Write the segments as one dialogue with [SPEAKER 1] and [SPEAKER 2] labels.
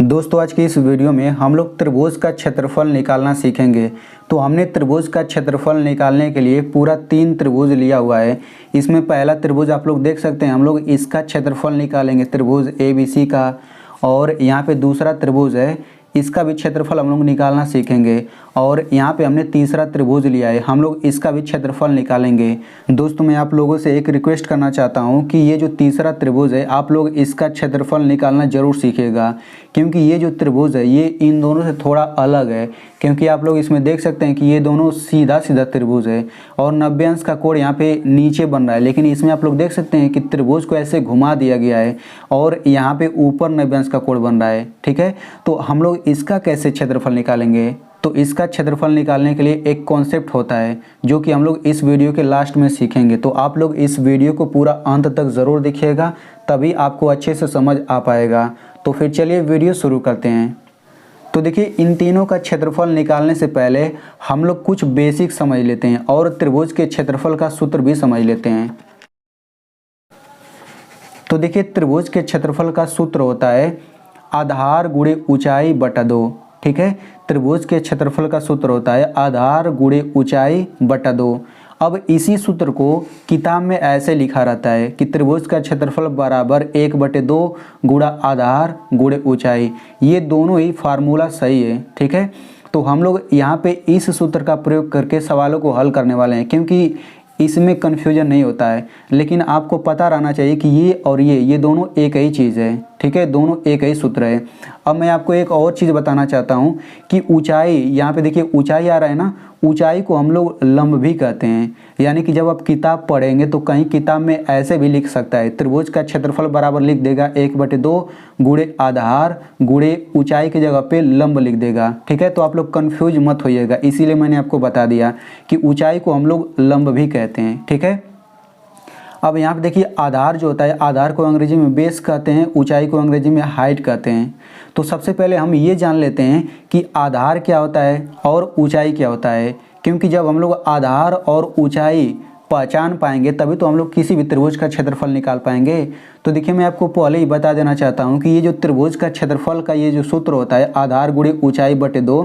[SPEAKER 1] दोस्तों आज की इस वीडियो में हम लोग त्रिभुज का क्षेत्रफल निकालना सीखेंगे। तो हमने त्रिभुज का क्षेत्रफल निकालने के लिए पूरा 3 त्रिभुज लिया हुआ है। इसमें पहला त्रिभुज आप लोग देख सकते हैं, हम लोग इसका क्षेत्रफल निकालेंगे त्रिभुज ABC का। और यहाँ पे दूसरा त्रिभुज है, इसका भी क्षेत्रफल हम लोग निकालना सीखेंगे। और यहाँ पे हमने तीसरा त्रिभुज लिया है, हम लोग इसका भी क्षेत्रफल निकालेंगे। दोस्तों मैं आप लोगों से एक रिक्वेस्ट करना चाहता हूँ कि ये जो तीसरा त्रिभुज है आप लोग इसका क्षेत्रफल निकालना ज़रूर सीखिएगा, क्योंकि ये जो त्रिभुज है ये इन दोनों से थोड़ा अलग है। क्योंकि आप लोग इसमें देख सकते हैं कि ये दोनों सीधा सीधा त्रिभुज है और 90 अंश का कोण यहाँ पे नीचे बन रहा है, लेकिन इसमें आप लोग देख सकते हैं कि त्रिभुज को ऐसे घुमा दिया गया है और यहाँ पे ऊपर 90 अंश का कोण बन रहा है। ठीक है, तो हम लोग इसका कैसे क्षेत्रफल निकालेंगे? तो इसका क्षेत्रफल निकालने के लिए एक कॉन्सेप्ट होता है जो कि हम लोग इस वीडियो के लास्ट में सीखेंगे। तो आप लोग इस वीडियो को पूरा अंत तक ज़रूर देखिएगा, तभी आपको अच्छे से समझ आ पाएगा। तो फिर चलिए वीडियो शुरू करते हैं। तो देखिए, इन तीनों का क्षेत्रफल निकालने से पहले हम लोग कुछ बेसिक समझ लेते हैं और त्रिभुज के क्षेत्रफल का सूत्र भी समझ लेते हैं। तो देखिए, त्रिभुज के क्षेत्रफल का सूत्र होता है आधार गुणे ऊंचाई बटा 2। ठीक है, त्रिभुज के क्षेत्रफल का सूत्र होता है आधार गुणे ऊंचाई बटा 2। अब इसी सूत्र को किताब में ऐसे लिखा रहता है कि त्रिभुज का क्षेत्रफल बराबर 1/2 गुणा आधार गुणे ऊंचाई। ये दोनों ही फार्मूला सही है। ठीक है, तो हम लोग यहाँ पे इस सूत्र का प्रयोग करके सवालों को हल करने वाले हैं, क्योंकि इसमें कन्फ्यूजन नहीं होता है। लेकिन आपको पता रहना चाहिए कि ये और ये दोनों एक ही चीज़ है। ठीक है, दोनों एक ही सूत्र है। अब मैं आपको एक और चीज़ बताना चाहता हूँ कि ऊंचाई, यहाँ पे देखिए ऊंचाई आ रहा है ना, ऊंचाई को हम लोग लंब भी कहते हैं। यानी कि जब आप किताब पढ़ेंगे तो कहीं किताब में ऐसे भी लिख सकता है, त्रिभुज का क्षेत्रफल बराबर लिख देगा 1/2 गुणे आधार गुणे ऊंचाई की जगह पे लंब लिख देगा। ठीक है, तो आप लोग कंफ्यूज मत होइएगा, इसीलिए मैंने आपको बता दिया कि ऊंचाई को हम लोग लंब भी कहते हैं। ठीक है, अब यहाँ पे देखिए आधार जो होता है, आधार को अंग्रेजी में बेस कहते हैं, ऊंचाई को अंग्रेजी में हाइट कहते हैं। तो सबसे पहले हम ये जान लेते हैं कि आधार क्या होता है और ऊंचाई क्या होता है, क्योंकि जब हम लोग आधार और ऊंचाई पहचान पाएंगे तभी तो हम लोग किसी भी त्रिभुज का क्षेत्रफल निकाल पाएंगे। तो देखिए, मैं आपको पहले ही बता देना चाहता हूँ कि ये जो त्रिभुज का क्षेत्रफल का ये जो सूत्र होता है आधार गुणे ऊंचाई बटे 2,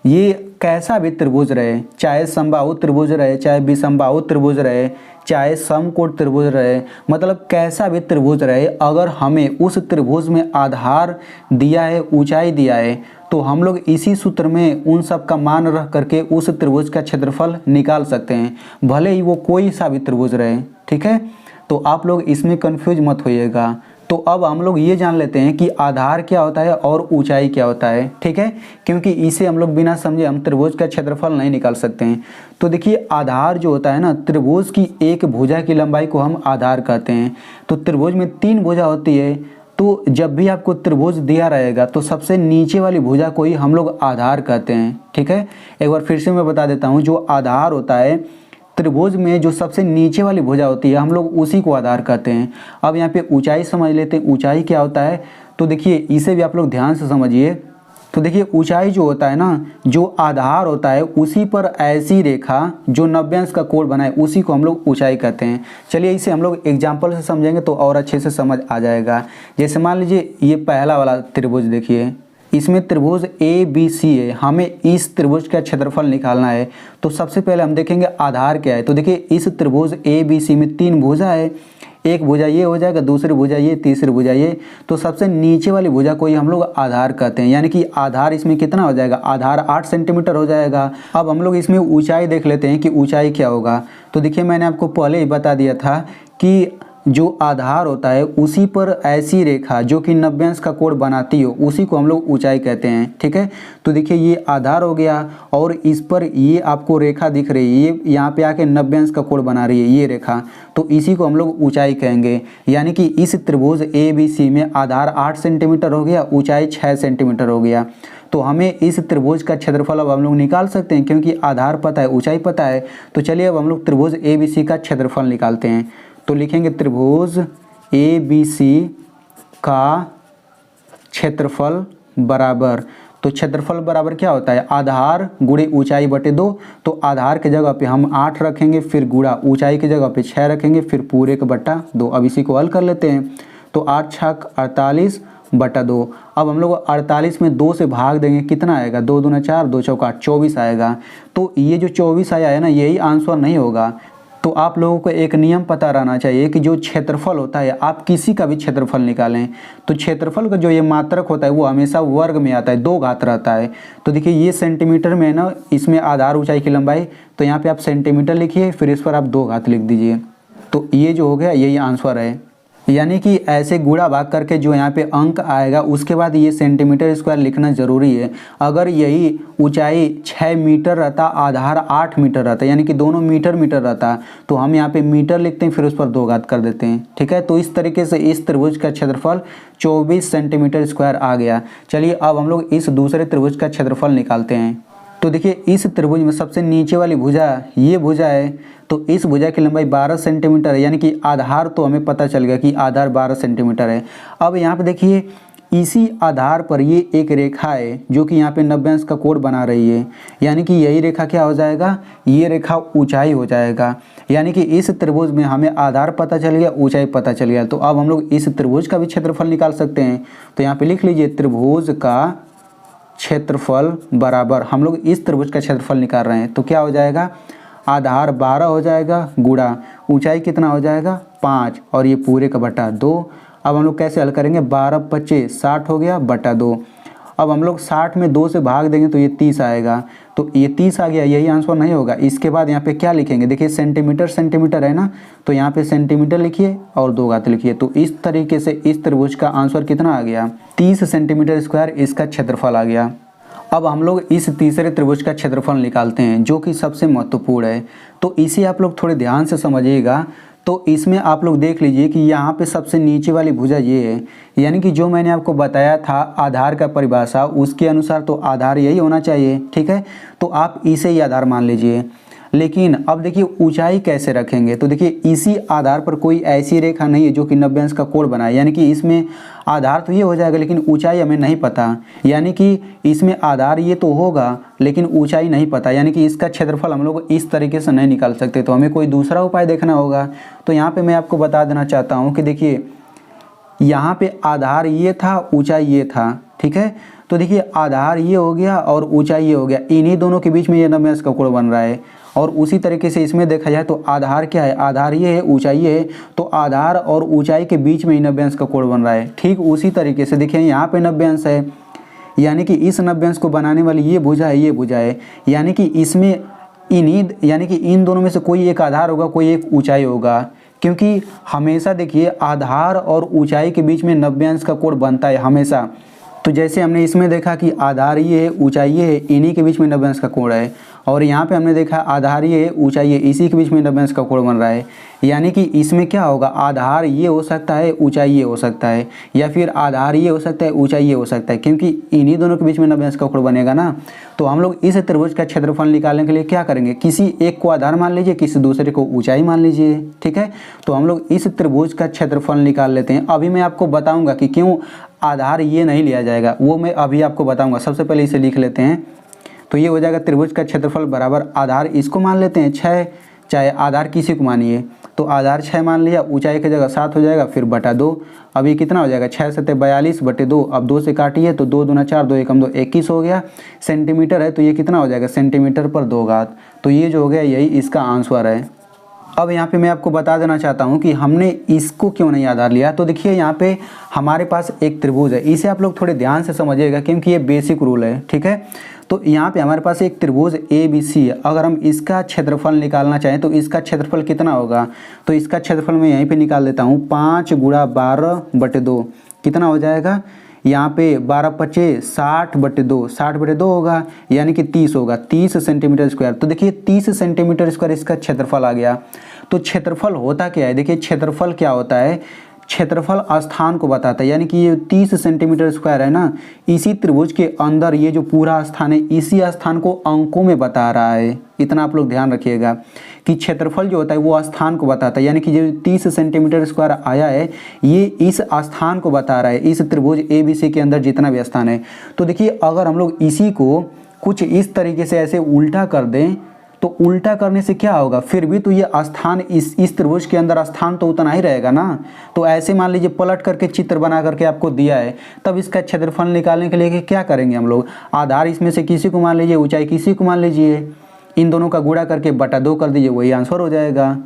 [SPEAKER 1] ये कैसा भी त्रिभुज रहे, चाहे समबाहु त्रिभुज रहे, चाहे विषमबाहु त्रिभुज रहे, चाहे समकोण त्रिभुज रहे, मतलब कैसा भी त्रिभुज रहे, अगर हमें उस त्रिभुज में आधार दिया है, ऊंचाई दिया है, तो हम लोग इसी सूत्र में उन सब का मान रख करके उस त्रिभुज का क्षेत्रफल निकाल सकते हैं, भले ही वो कोई सा भी त्रिभुज रहे। ठीक है, तो आप लोग इसमें कंफ्यूज मत होइएगा। तो अब हम लोग ये जान लेते हैं कि आधार क्या होता है और ऊंचाई क्या होता है। ठीक है, क्योंकि इसे हम लोग बिना समझे हम त्रिभुज का क्षेत्रफल नहीं निकाल सकते हैं। तो देखिए, आधार जो होता है ना, त्रिभुज की एक भुजा की लंबाई को हम आधार कहते हैं। तो त्रिभुज में 3 भुजा होती है, तो जब भी आपको त्रिभुज दिया रहेगा तो सबसे नीचे वाली भुजा को ही हम लोग आधार कहते हैं। ठीक है, एक बार फिर से मैं बता देता हूँ, जो आधार होता है त्रिभुज में जो सबसे नीचे वाली भुजा होती है हम लोग उसी को आधार कहते हैं। अब यहाँ पे ऊंचाई समझ लेते हैं, ऊंचाई क्या होता है। तो देखिए, इसे भी आप लोग ध्यान से समझिए। तो देखिए, ऊंचाई जो होता है ना, जो आधार होता है उसी पर ऐसी रेखा जो 90 अंश का कोण बनाए उसी को हम लोग ऊंचाई कहते हैं। चलिए इसे हम लोग एग्जाम्पल से समझेंगे तो और अच्छे से समझ आ जाएगा। जैसे मान लीजिए ये पहला वाला त्रिभुज देखिए, इसमें त्रिभुज ABC है, हमें इस त्रिभुज का क्षेत्रफल निकालना है। तो सबसे पहले हम देखेंगे आधार क्या है। तो देखिए, इस त्रिभुज ABC में 3 भुजा है, एक भुजा ये हो जाएगा, दूसरी भुजा ये, तीसरी भुजा ये। तो सबसे नीचे वाली भुजा को ही हम लोग आधार कहते हैं, यानी कि आधार इसमें कितना हो जाएगा, आधार 8 सेंटीमीटर हो जाएगा। अब हम लोग इसमें ऊंचाई देख लेते हैं कि ऊंचाई क्या होगा। तो देखिए, मैंने आपको पहले ही बता दिया था कि जो आधार होता है उसी पर ऐसी रेखा जो कि 90 अंश का कोण बनाती हो उसी को हम लोग ऊंचाई कहते हैं। ठीक है, तो देखिए ये आधार हो गया और इस पर ये आपको रेखा दिख रही है, ये यहाँ पे आके 90 अंश का कोण बना रही है ये रेखा, तो इसी को हम लोग ऊंचाई कहेंगे। यानी कि इस त्रिभुज ABC में आधार 8 सेंटीमीटर हो गया, ऊंचाई 6 सेंटीमीटर हो गया। तो हमें इस त्रिभुज का क्षेत्रफल अब हम लोग निकाल सकते हैं, क्योंकि आधार पता है, ऊंचाई पता है। तो चलिए अब हम लोग त्रिभुज ABC का क्षेत्रफल निकालते हैं। तो लिखेंगे त्रिभुज ABC का क्षेत्रफल बराबर, तो क्षेत्रफल बराबर क्या होता है, आधार गुणे ऊंचाई बटे 2। तो आधार की जगह पे हम 8 रखेंगे, फिर गुणा ऊंचाई की जगह पे 6 रखेंगे, फिर पूरे का बट्टा 2। अब इसी को हल कर लेते हैं। तो 8 × 48 बटा 2। अब हम लोग 48 में 2 से भाग देंगे, कितना आएगा, 2 दूना 4, 2 चौका 8, 24 आएगा। तो ये जो 24 आया है ना, यही आंसर नहीं होगा। तो आप लोगों को एक नियम पता रहना चाहिए कि जो क्षेत्रफल होता है, आप किसी का भी क्षेत्रफल निकालें तो क्षेत्रफल का जो ये मात्रक होता है वो हमेशा वर्ग में आता है, 2 घात रहता है। तो देखिए ये सेंटीमीटर में है ना, इसमें आधार ऊंचाई की लंबाई, तो यहाँ पे आप सेंटीमीटर लिखिए, फिर इस पर आप 2 घात लिख दीजिए। तो ये जो हो गया यही आंसर है। यानी कि ऐसे गुणा भाग करके जो यहाँ पे अंक आएगा उसके बाद ये सेंटीमीटर स्क्वायर लिखना ज़रूरी है। अगर यही ऊंचाई 6 मीटर रहता, आधार 8 मीटर रहता, यानी कि दोनों मीटर मीटर रहता, तो हम यहाँ पे मीटर लिखते हैं, फिर उस पर 2 घात कर देते हैं। ठीक है, तो इस तरीके से इस त्रिभुज का क्षेत्रफल 24 सेंटीमीटर स्क्वायर आ गया। चलिए अब हम लोग इस दूसरे त्रिभुज का क्षेत्रफल निकालते हैं। तो देखिए इस त्रिभुज में सबसे नीचे वाली भुजा, ये भुजा है, तो इस भुजा की लंबाई 12 सेंटीमीटर है, यानी कि आधार तो हमें पता चल गया कि आधार 12 सेंटीमीटर है। अब यहाँ पे देखिए इसी आधार पर ये एक रेखा है जो कि यहाँ पे 90 अंश का कोण बना रही है, यानी कि यही रेखा क्या हो जाएगा, ये रेखा ऊंचाई हो जाएगा। यानी कि इस त्रिभुज में हमें आधार पता चल गया, ऊंचाई पता चल गया। तो अब हम लोग इस त्रिभुज का भी क्षेत्रफल निकाल सकते हैं। तो यहाँ पे लिख लीजिए त्रिभुज का क्षेत्रफल बराबर, हम लोग इस त्रिभुज का क्षेत्रफल निकाल रहे हैं, तो क्या हो जाएगा, आधार 12 हो जाएगा गुणा ऊंचाई कितना हो जाएगा 5 और ये पूरे का बटा 2। अब हम लोग कैसे हल करेंगे, 12 25 60 हो गया बटा 2। अब हम लोग 60 में 2 से भाग देंगे तो ये 30 आएगा, तो ये 30 आ गया, यही आंसर नहीं होगा। इसके बाद यहाँ पे क्या लिखेंगे, देखिए सेंटीमीटर सेंटीमीटर है ना, तो यहाँ पे सेंटीमीटर लिखिए और 2 घात लिखिए। तो इस तरीके से इस त्रिभुज का आंसर कितना आ गया, 30 सेंटीमीटर स्क्वायर इसका क्षेत्रफल आ गया। अब हम लोग इस तीसरे त्रिभुज का क्षेत्रफल निकालते हैं जो कि सबसे महत्वपूर्ण है। तो इसे आप लोग थोड़े ध्यान से समझिएगा। तो इसमें आप लोग देख लीजिए कि यहाँ पे सबसे नीचे वाली भुजा ये है, यानी कि जो मैंने आपको बताया था आधार का परिभाषा, उसके अनुसार तो आधार यही होना चाहिए। ठीक है, तो आप इसे ही आधार मान लीजिए। लेकिन अब देखिए ऊंचाई कैसे रखेंगे, तो देखिए इसी आधार पर कोई ऐसी रेखा नहीं है जो कि 90 अंश का कोण बनाए, यानी कि इसमें आधार तो ये हो जाएगा लेकिन ऊंचाई हमें नहीं पता, यानी कि इसमें आधार ये तो होगा लेकिन ऊंचाई नहीं पता, यानी कि इसका क्षेत्रफल हम लोग इस तरीके से नहीं निकाल सकते, तो हमें कोई दूसरा उपाय देखना होगा। तो यहाँ पे मैं आपको बता देना चाहता हूँ कि देखिए यहाँ पे आधार ये था, ऊंचाई ये था। ठीक है, तो देखिए आधार ये हो गया और ऊंचाई ये हो गया, इन्हीं दोनों के बीच में ये 90 अंश का कोण बन रहा है। और उसी तरीके से इसमें देखा जाए तो आधार क्या है, आधार ये है, ऊंचाई ये है, तो आधार और ऊंचाई के बीच में ही 90 अंश का कोण बन रहा है। ठीक उसी तरीके से देखिए यहाँ पे 90 अंश है, यानी कि इस 90 अंश को बनाने वाली ये भुजा है, ये भुजा है, यानी कि इसमें यानी कि इन दोनों में से कोई एक आधार होगा, कोई एक ऊंचाई होगा, क्योंकि हमेशा देखिए आधार और ऊंचाई के बीच में 90 अंश का कोण बनता है हमेशा। तो जैसे हमने इसमें देखा कि आधार ये है, ऊंचाई ये है, इन्हीं के बीच में 90 अंश का कोण है, और यहाँ पे हमने देखा आधार ये है, ऊंचाई ये, इसी के बीच में 90 अंश का कोण बन रहा है। यानी कि इसमें क्या होगा, आधार ये हो सकता है, ऊंचाई ये हो सकता है, या फिर आधार ये हो सकता है, ऊंचाई ये हो सकता है, क्योंकि इन्हीं दोनों के बीच में 90 अंश का कोण बनेगा ना। तो हम लोग इस त्रिभुज का क्षेत्रफल निकालने के लिए क्या करेंगे, किसी एक को आधार मान लीजिए, किसी दूसरे को ऊंचाई मान लीजिए। ठीक है, तो हम लोग इस त्रिभुज का क्षेत्रफल निकाल लेते हैं। अभी मैं आपको बताऊंगा कि क्यों आधार ये नहीं लिया जाएगा, वो मैं अभी आपको बताऊंगा। सबसे पहले इसे लिख लेते हैं। तो ये हो जाएगा त्रिभुज का क्षेत्रफल बराबर आधार इसको मान लेते हैं 6, चाहे आधार किसी को मानिए, तो आधार 6 मान लिया, ऊंचाई की जगह 7 हो जाएगा, फिर बटा 2। अब ये कितना हो जाएगा, 6 7 42 बटे 2। अब 2 से काटिए तो 2 दूना 4, 2 एकम 2, 21 हो गया। सेंटीमीटर है तो ये कितना हो जाएगा, सेंटीमीटर पर 2 घात। तो ये जो हो गया यही इसका आंसर है। अब यहाँ पे मैं आपको बता देना चाहता हूँ कि हमने इसको क्यों नहीं आधार लिया। तो देखिए यहाँ पे हमारे पास एक त्रिभुज है, इसे आप लोग थोड़े ध्यान से समझिएगा क्योंकि ये बेसिक रूल है। ठीक है, तो यहाँ पे हमारे पास एक त्रिभुज ABC है। अगर हम इसका क्षेत्रफल निकालना चाहें तो इसका क्षेत्रफल कितना होगा, तो इसका क्षेत्रफल मैं यहीं पे निकाल देता हूँ। 5 गुणा 12 बटे 2 कितना हो जाएगा, यहाँ पे 12 25 60 बटे 2, 60 बटे 2 होगा, यानी कि 30 होगा, 30 सेंटीमीटर स्क्वायर। तो देखिए 30 सेंटीमीटर स्क्वायर इसका क्षेत्रफल आ गया। तो क्षेत्रफल होता क्या है, देखिए क्षेत्रफल क्या होता है, क्षेत्रफल स्थान को बताता है, यानी कि ये 30 सेंटीमीटर स्क्वायर है ना, इसी त्रिभुज के अंदर ये जो पूरा स्थान है, इसी स्थान को अंकों में बता रहा है। इतना आप लोग ध्यान रखिएगा कि क्षेत्रफल जो होता है वो स्थान को बताता है, यानी कि जो 30 सेंटीमीटर स्क्वायर आया है ये इस स्थान को बता रहा है, इस त्रिभुज ABC के अंदर जितना भी स्थान है। तो देखिए अगर हम लोग इसी को कुछ इस तरीके से ऐसे उल्टा कर दें तो उल्टा करने से क्या होगा, फिर भी तो ये स्थान इस त्रिभुज के अंदर स्थान तो उतना ही रहेगा ना। तो ऐसे मान लीजिए पलट करके चित्र बना करके आपको दिया है, तब इसका क्षेत्रफल निकालने के लिए क्या करेंगे हम लोग, आधार इसमें से किसी को मान लीजिए, ऊंचाई किसी को मान लीजिए, इन दोनों का गुणा करके बटा 2 कर दीजिए, वही आंसर हो जाएगा।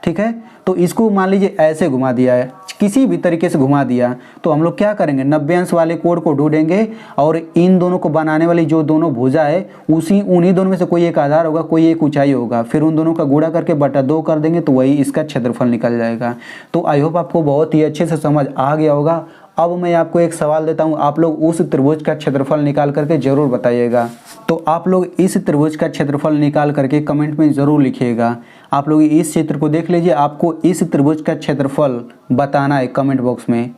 [SPEAKER 1] ठीक है, तो इसको मान लीजिए ऐसे घुमा दिया है, किसी भी तरीके से घुमा दिया, तो हम लोग क्या करेंगे, 90 अंश वाले कोण को ढूंढेंगे और इन दोनों को बनाने वाली जो दोनों भुजा है उन्हीं दोनों में से कोई एक आधार होगा, कोई एक ऊंचाई होगा, फिर उन दोनों का गुणा करके बटा 2 कर देंगे, तो वही इसका क्षेत्रफल निकल जाएगा। तो आई होप आपको बहुत ही अच्छे से समझ आ गया होगा। अब मैं आपको एक सवाल देता हूं, आप लोग उस त्रिभुज का क्षेत्रफल निकाल करके जरूर बताइएगा। तो आप लोग इस त्रिभुज का क्षेत्रफल निकाल करके कमेंट में जरूर लिखिएगा। आप लोग इस चित्र को देख लीजिए, आपको इस त्रिभुज का क्षेत्रफल बताना है कमेंट बॉक्स में।